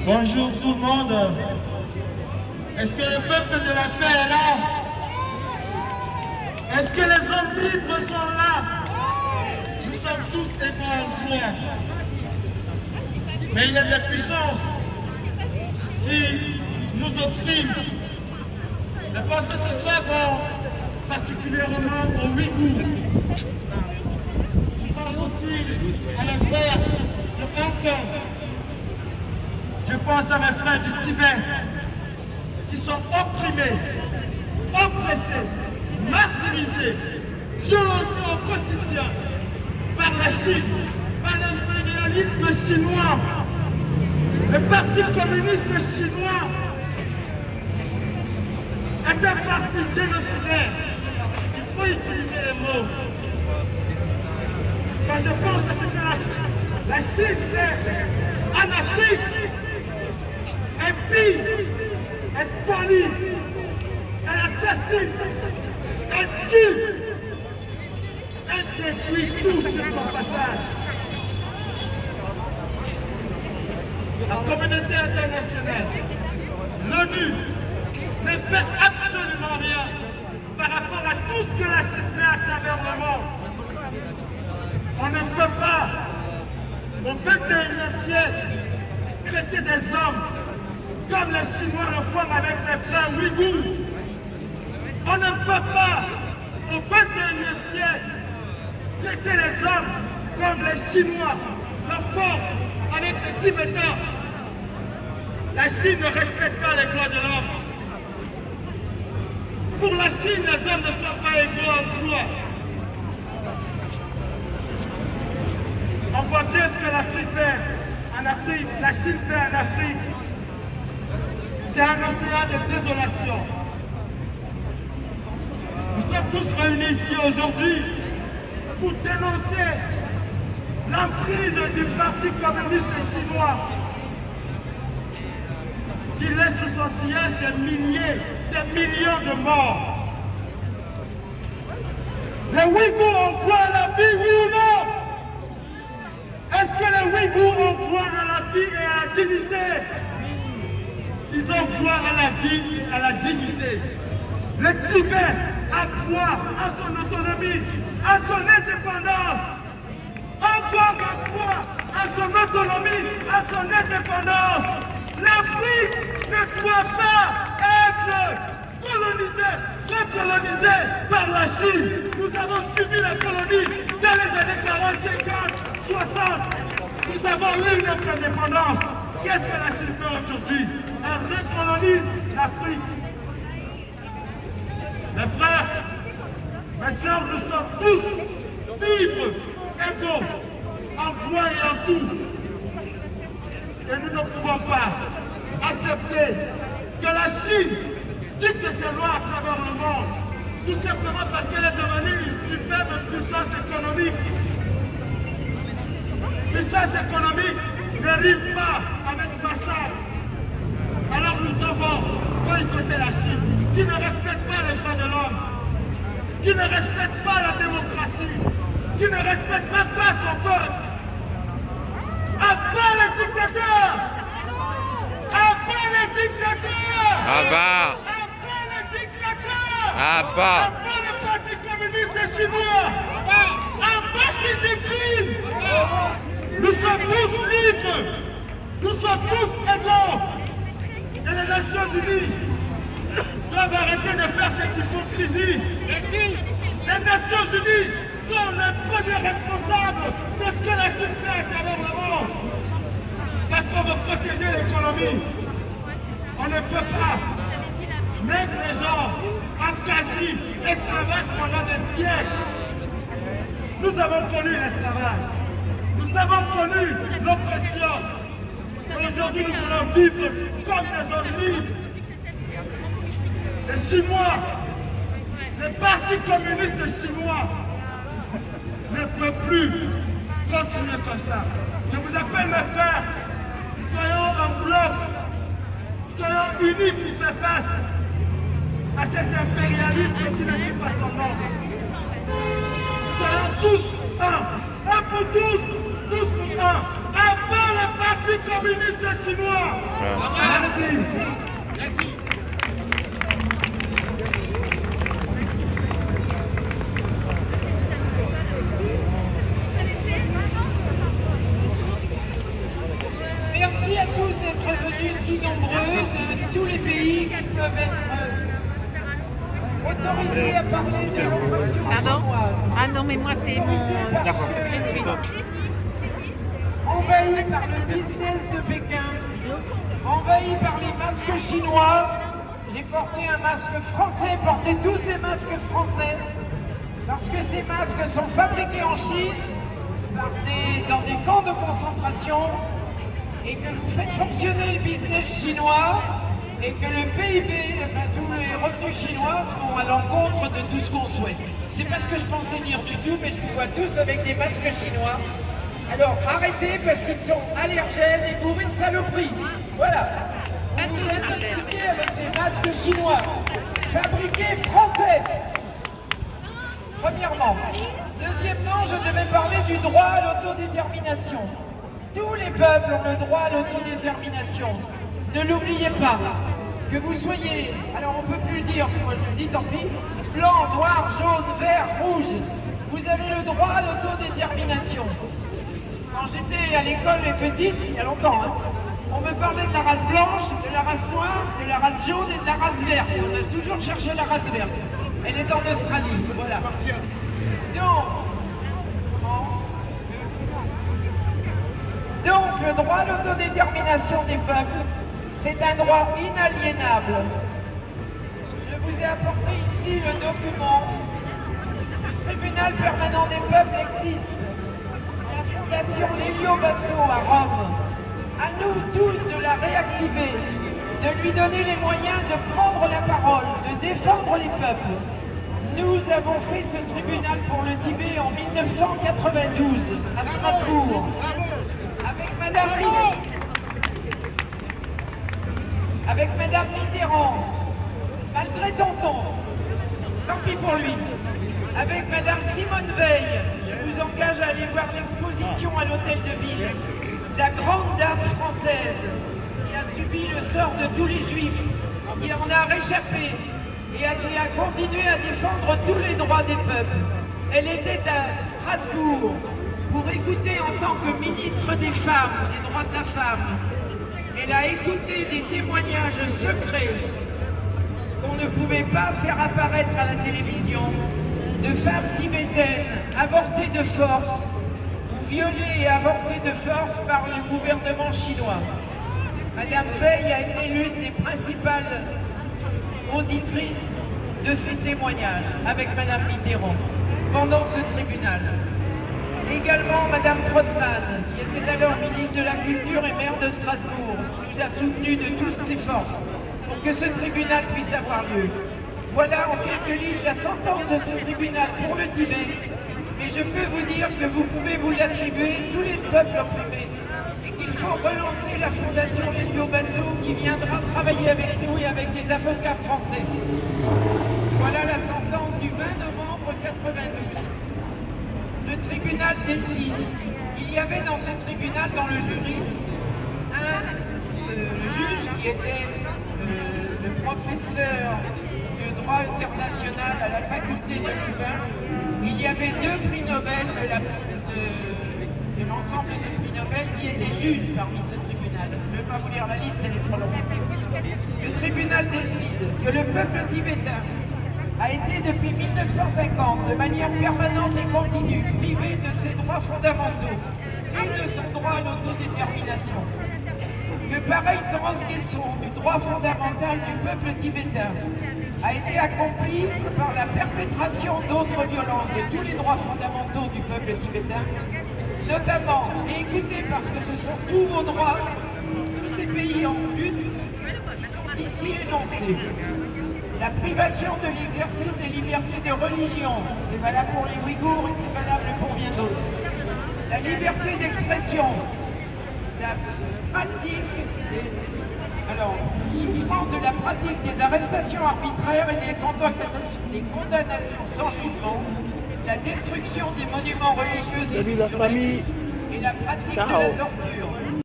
Bonjour tout le monde. Est-ce que le peuple de la paix est là? Est-ce que les hommes libres sont là? Nous sommes tous égaux en droit. Mais il y a des puissances qui nous oppriment. Les pensées ce soir vont particulièrement aux Ouïghours. Je pense aussi à la guerre de Hong Kong. Je pense à mes frères du Tibet qui sont opprimés, oppressés, martyrisés, violentés au quotidien par la Chine, par l'impérialisme chinois, le parti communiste chinois est un parti génocidaire. Il faut utiliser les mots. Quand je pense à ce que la Chine fait en Afrique, elle pille, elle spolie, elle assassine, elle tue, elle détruit tout sur son passage. La communauté internationale, l'ONU, ne fait absolument rien par rapport à tout ce que la Chine fait à travers le monde. On ne peut pas, au XXIe siècle, traiter des hommes comme les Chinois le font avec les frères Ouïghours. On ne peut pas, au XXIe siècle, traiter les hommes comme les Chinois le font avec les Tibétains. La Chine ne respecte pas les droits de l'homme. Pour la Chine, les hommes ne sont pas égaux en droit. On voit bien ce que l'Afrique fait en Afrique, la Chine fait en Afrique. C'est un océan de désolation. Nous sommes tous réunis ici aujourd'hui pour dénoncer l'emprise du Parti communiste chinois qui laisse sous son sillage des milliers, des millions de morts. Les Ouïghours ont droit à la vie, oui ou non? Est-ce que les Ouïghours ont droit à la vie et à la dignité? Ils ont droit à la vie et à la dignité. Le Tibet a droit à son autonomie, à son indépendance. Hong Kong a droit à son autonomie, à son indépendance. L'Afrique ne doit pas être colonisée, recolonisée par la Chine. Nous avons subi la colonie dans les années 40, 50, 60. Nous avons eu notre indépendance. Qu'est-ce que la Chine fait aujourd'hui? Elle recolonise l'Afrique. Mes frères, mes soeurs, nous sommes tous libres, égaux, en droit et en tout. Et nous ne pouvons pas accepter que la Chine dicte ses lois à travers le monde, tout simplement parce qu'elle est devenue une superbe puissance économique. Puissance économique ne rime pas avec massacre. Alors nous devons boycotter la Chine, qui ne respecte pas les droits de l'homme, qui ne respecte pas la démocratie, qui ne respecte même pas son peuple. Après les dictateurs! Après les dictateurs! À bas! Après les dictateurs! À bas! Après le Parti communiste chinois! Après Xi Jinping! Nous sommes tous libres! Nous sommes tous égaux! Et les Nations Unies doivent arrêter de faire cette hypocrisie! Les Nations Unies sont les premiers responsables de ce que la Chine fait à travers le monde. Parce qu'on veut protéger l'économie. On ne peut pas mettre les gens en quasi-esclavage pendant des siècles. Nous avons connu l'esclavage. Nous avons connu l'oppression. Aujourd'hui, nous voulons vivre comme des hommes libres. Les Chinois, le Parti communiste chinois ne peut plus continuer comme ça. Je vous appelle mes frères, soyons en bloc, soyons unis pour faire face à cet impérialisme qui ne tue pas son nom. Soyons tous un pour tous pour un. Avant la Parti communiste chinois. Merci. Merci à tous d'être venus si nombreux de tous les pays qui peuvent être autorisés à parler de l'oppression chinoise. Ah non, mais moi c'est mon... D'accord. Envahi par le business de Pékin, envahi par les masques chinois. J'ai porté un masque français, portez tous des masques français, parce que ces masques sont fabriqués en Chine dans des camps de concentration, et que vous faites fonctionner le business chinois, et que le PIB, enfin tous les revenus chinois vont à l'encontre de tout ce qu'on souhaite. C'est pas ce que je pensais dire du tout, mais je vous vois tous avec des masques chinois. Alors arrêtez parce qu'ils sont allergènes et bourrés de saloperies. Voilà. On vous a intoxiqués avec des masques chinois, fabriqués français. Premièrement. Deuxièmement, je devais parler du droit à l'autodétermination. Tous les peuples ont le droit à l'autodétermination. Ne l'oubliez pas. Que vous soyez, alors on ne peut plus le dire, moi je le dis tant pis, blanc, noir, jaune, vert, rouge, vous avez le droit à l'autodétermination. Quand j'étais à l'école et petite, il y a longtemps, hein, on me parlait de la race blanche, de la race noire, de la race jaune et de la race verte. On a toujours cherché la race verte. Elle est en Australie, voilà. Donc, le droit à l'autodétermination des peuples, c'est un droit inaliénable. Je vous ai apporté ici le document. Le tribunal permanent des peuples existe. La fondation Lelio Basso à Rome. À nous tous de la réactiver, de lui donner les moyens de prendre la parole, de défendre les peuples. Nous avons fait ce tribunal pour le Tibet en 1992 à Strasbourg. Avec Madame Mitterrand, malgré Tonton, tant pis pour lui, avec Madame Simone Veil, je vous engage à aller voir l'exposition à l'Hôtel de Ville, la grande dame française qui a subi le sort de tous les juifs, qui en a réchappé et qui a continué à défendre tous les droits des peuples. Elle était à Strasbourg pour écouter en tant que ministre des femmes, des droits de la femme. Elle a écouté des témoignages secrets qu'on ne pouvait pas faire apparaître à la télévision de femmes tibétaines avortées de force ou violées et avortées de force par le gouvernement chinois. Madame Veil a été l'une des principales auditrices de ces témoignages avec Madame Mitterrand pendant ce tribunal. Également Madame Trottmann, qui était alors ministre de la Culture et maire de Strasbourg, qui nous a soutenus de toutes ses forces pour que ce tribunal puisse avoir lieu. Voilà en quelques lignes la sentence de ce tribunal pour le Tibet. Et je peux vous dire que vous pouvez vous l'attribuer, tous les peuples opprimés, et qu'il faut relancer la fondation Lelio Basso qui viendra travailler avec nous et avec des avocats français. Voilà la sentence du 20 novembre 92. Le tribunal décide. Il y avait dans ce tribunal, dans le jury, le juge qui était le professeur de droit international à la faculté de Louvain. Il y avait 2 prix Nobel de l'ensemble des prix Nobel qui étaient juges parmi ce tribunal. Je ne vais pas vous lire la liste, elle est trop longue. Le tribunal décide que le peuple tibétain a été depuis 1950, de manière permanente et continue, privé de ses droits fondamentaux et de son droit à l'autodétermination. Que pareille transgression du droit fondamental du peuple tibétain a été accomplie par la perpétration d'autres violences de tous les droits fondamentaux du peuple tibétain, notamment, et écoutez parce que ce sont tous vos droits, tous ces pays en lutte, qui sont ici énoncés. La privation de l'exercice des libertés de religion, c'est valable pour les Ouïghours et c'est valable pour bien d'autres. La liberté d'expression, la pratique souffrant de la pratique des arrestations arbitraires et des condamnations sans jugement, la destruction des monuments religieux et la pratique de la torture.